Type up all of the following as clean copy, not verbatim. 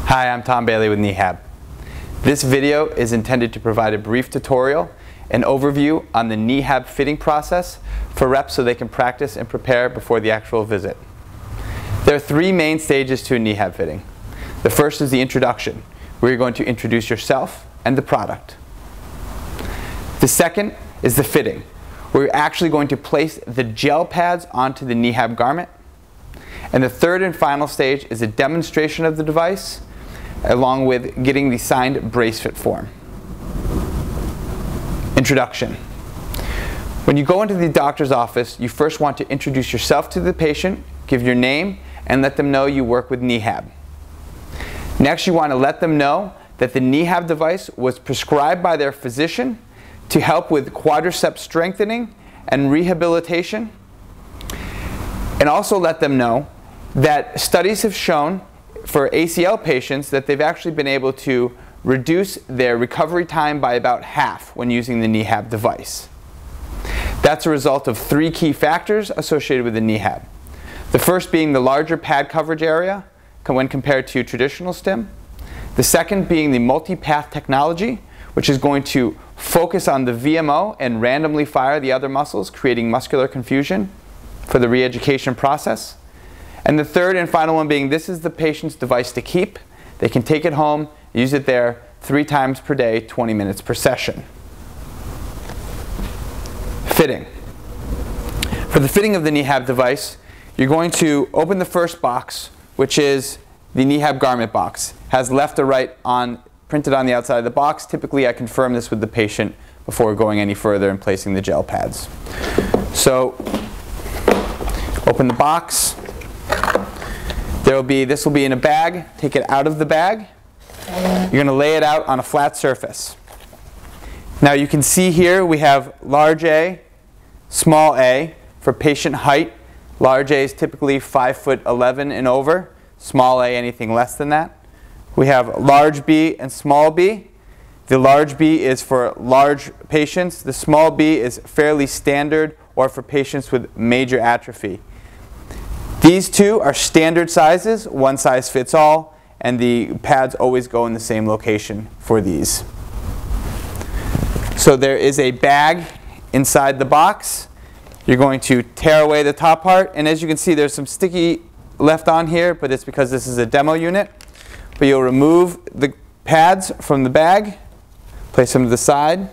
Hi, I'm Tom Bailey with Kneehab. This video is intended to provide a brief tutorial and overview on the Kneehab fitting process for reps so they can practice and prepare before the actual visit. There are three main stages to a Kneehab fitting. The first is the introduction, where you're going to introduce yourself and the product. The second is the fitting, where you're actually going to place the gel pads onto the Kneehab garment. And the third and final stage is a demonstration of the device, along with getting the signed brace fit form. Introduction. When you go into the doctor's office, you first want to introduce yourself to the patient, give your name, and let them know you work with Kneehab. Next, you want to let them know that the Kneehab device was prescribed by their physician to help with quadricep strengthening and rehabilitation. And also let them know that studies have shown for ACL patients that they've actually been able to reduce their recovery time by about half when using the Kneehab device. That's a result of three key factors associated with the Kneehab. The first being the larger pad coverage area when compared to traditional stim. The second being the multi-path technology, which is going to focus on the VMO and randomly fire the other muscles, creating muscular confusion for the re-education process. And the third and final one being this is the patient's device to keep. They can take it home, use it there 3 times per day, 20 minutes per session. Fitting. For the fitting of the Kneehab device, you're going to open the first box, which is the Kneehab garment box. Has left or right printed on the outside of the box. Typically I confirm this with the patient before going any further and placing the gel pads. So open the box. This will be in a bag. Take it out of the bag. You're going to lay it out on a flat surface. Now you can see here we have large A, small a for patient height. Large A is typically 5'11" and over. Small a anything less than that. We have large B and small b. The large B is for large patients. The small b is fairly standard or for patients with major atrophy. These two are standard sizes, one size fits all, and the pads always go in the same location for these. So there is a bag inside the box. You're going to tear away the top part, and as you can see there's some sticky left on here, but it's because this is a demo unit. But you'll remove the pads from the bag, place them to the side.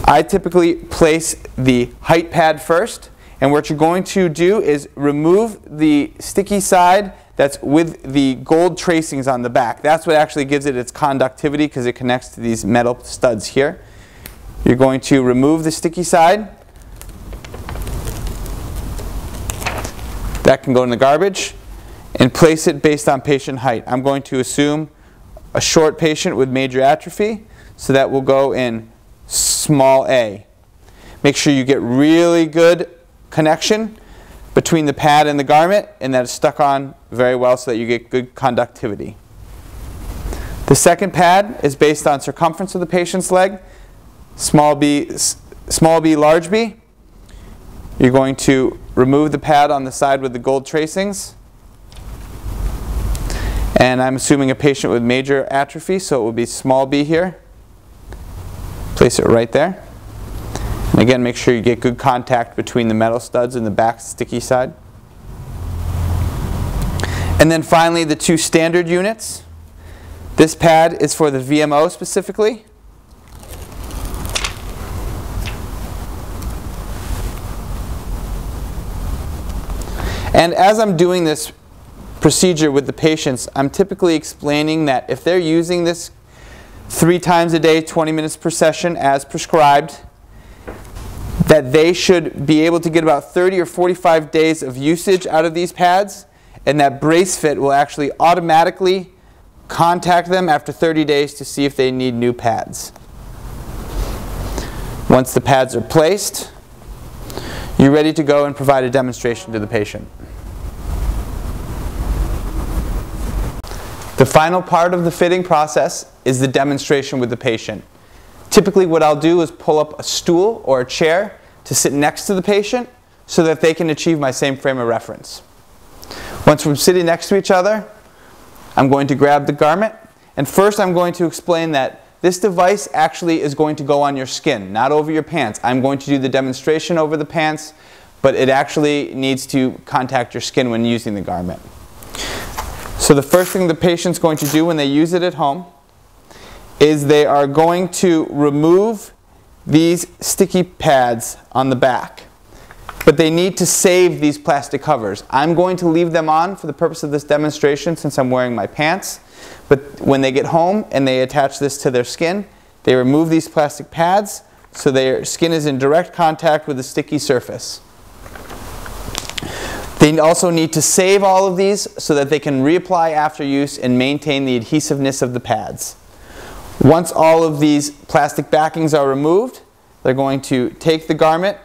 I typically place the height pad first. And what you're going to do is remove the sticky side that's with the gold tracings on the back. That's what actually gives it its conductivity because it connects to these metal studs here. You're going to remove the sticky side. That can go in the garbage. And place it based on patient height. I'm going to assume a short patient with major atrophy, so that will go in small a. Make sure you get really good connection between the pad and the garment and that it's stuck on very well so that you get good conductivity. The second pad is based on circumference of the patient's leg, small b, large b. You're going to remove the pad on the side with the gold tracings. And I'm assuming a patient with major atrophy, so it will be small b here. Place it right there. And again, make sure you get good contact between the metal studs and the back sticky side. And then finally, the two standard units. This pad is for the VMO specifically. And as I'm doing this procedure with the patients, I'm typically explaining that if they're using this 3 times a day, 20 minutes per session as prescribed, that they should be able to get about 30 or 45 days of usage out of these pads, and that brace fit will actually automatically contact them after 30 days to see if they need new pads. Once the pads are placed, you're ready to go and provide a demonstration to the patient. The final part of the fitting process is the demonstration with the patient. Typically what I'll do is pull up a stool or a chair to sit next to the patient so that they can achieve my same frame of reference. Once we're sitting next to each other, I'm going to grab the garment, and first I'm going to explain that this device actually is going to go on your skin, not over your pants. I'm going to do the demonstration over the pants, but it actually needs to contact your skin when using the garment. So the first thing the patient's going to do when they use it at home is they are going to remove these sticky pads on the back. But they need to save these plastic covers. I'm going to leave them on for the purpose of this demonstration since I'm wearing my pants. But when they get home and they attach this to their skin, they remove these plastic pads so their skin is in direct contact with the sticky surface. They also need to save all of these so that they can reapply after use and maintain the adhesiveness of the pads. Once all of these plastic backings are removed, they're going to take the garment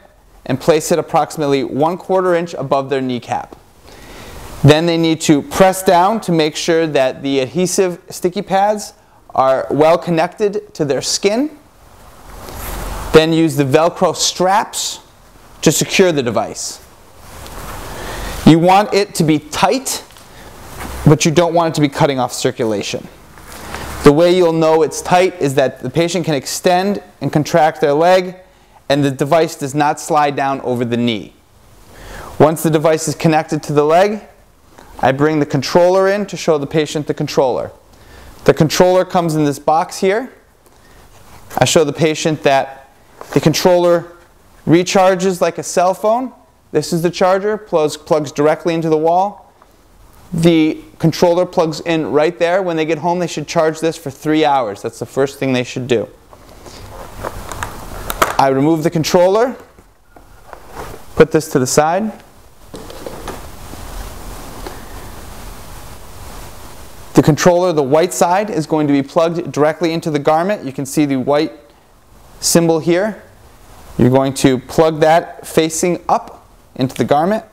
and place it approximately 1/4 inch above their kneecap. Then they need to press down to make sure that the adhesive sticky pads are well connected to their skin. Then use the Velcro straps to secure the device. You want it to be tight, but you don't want it to be cutting off circulation. The way you'll know it's tight is that the patient can extend and contract their leg and the device does not slide down over the knee. Once the device is connected to the leg, I bring the controller in to show the patient the controller. The controller comes in this box here. I show the patient that the controller recharges like a cell phone. This is the charger, plugs directly into the wall. The controller plugs in right there. When they get home, they should charge this for 3 hours. That's the first thing they should do. I remove the controller, put this to the side. The controller, the white side, is going to be plugged directly into the garment. You can see the white symbol here. You're going to plug that facing up into the garment.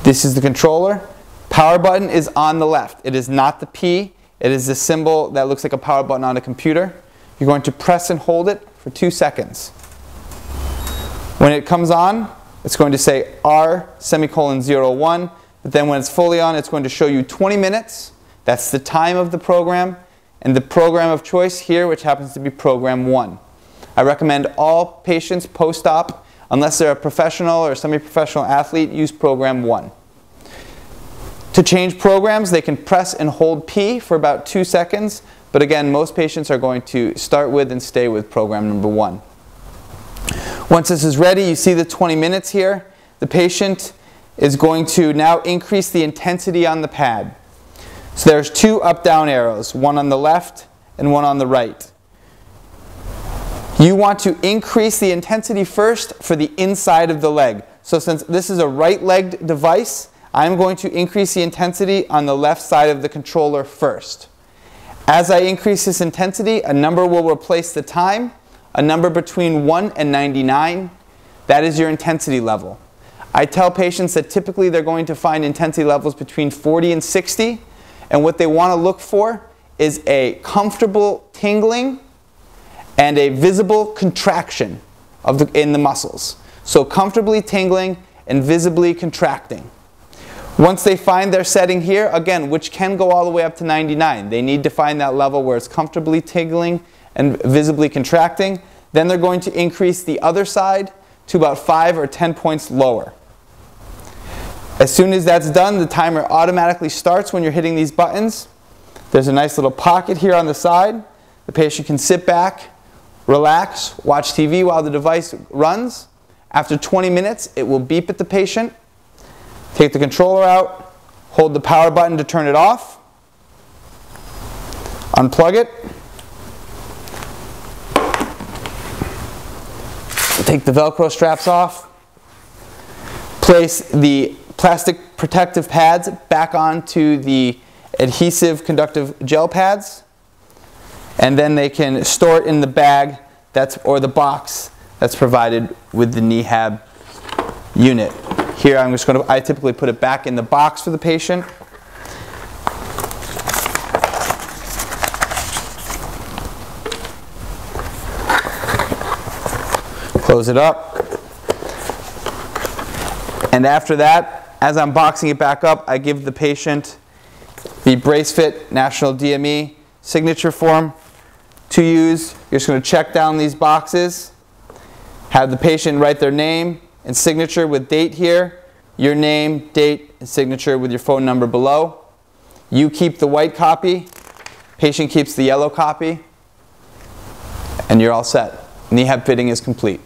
This is the controller. Power button is on the left. It is not the P. It is the symbol that looks like a power button on a computer. You're going to press and hold it for 2 seconds. When it comes on, it's going to say R:01. But then when it's fully on, it's going to show you 20 minutes. That's the time of the program. And the program of choice here, which happens to be program 1. I recommend all patients post-op, unless they're a professional or semi-professional athlete, use program 1. To change programs, they can press and hold P for about 2 seconds. But again, most patients are going to start with and stay with program number 1. Once this is ready, you see the 20 minutes here. The patient is going to now increase the intensity on the pad. So there's 2 up-down arrows, one on the left and one on the right. You want to increase the intensity first for the inside of the leg. So since this is a right-legged device, I'm going to increase the intensity on the left side of the controller first. As I increase this intensity, a number will replace the time, a number between 1 and 99. That is your intensity level. I tell patients that typically they're going to find intensity levels between 40 and 60, and what they want to look for is a comfortable tingling and a visible contraction in the muscles. So comfortably tingling and visibly contracting. Once they find their setting here, again, which can go all the way up to 99, they need to find that level where it's comfortably tingling and visibly contracting. Then they're going to increase the other side to about 5 or 10 points lower. As soon as that's done, the timer automatically starts when you're hitting these buttons. There's a nice little pocket here on the side. The patient can sit back, relax, watch TV while the device runs. After 20 minutes, it will beep at the patient. Take the controller out, hold the power button to turn it off, unplug it, take the Velcro straps off, place the plastic protective pads back onto the adhesive conductive gel pads, and then they can store it in the bag or the box that's provided with the Kneehab unit. Here I typically put it back in the box for the patient. Close it up. And after that, as I'm boxing it back up, I give the patient the Brace Fit National DME signature form to use. You're just going to check down these boxes, have the patient write their name and signature with date here, your name, date, and signature with your phone number below. You keep the white copy, patient keeps the yellow copy, and you're all set. Kneehab fitting is complete.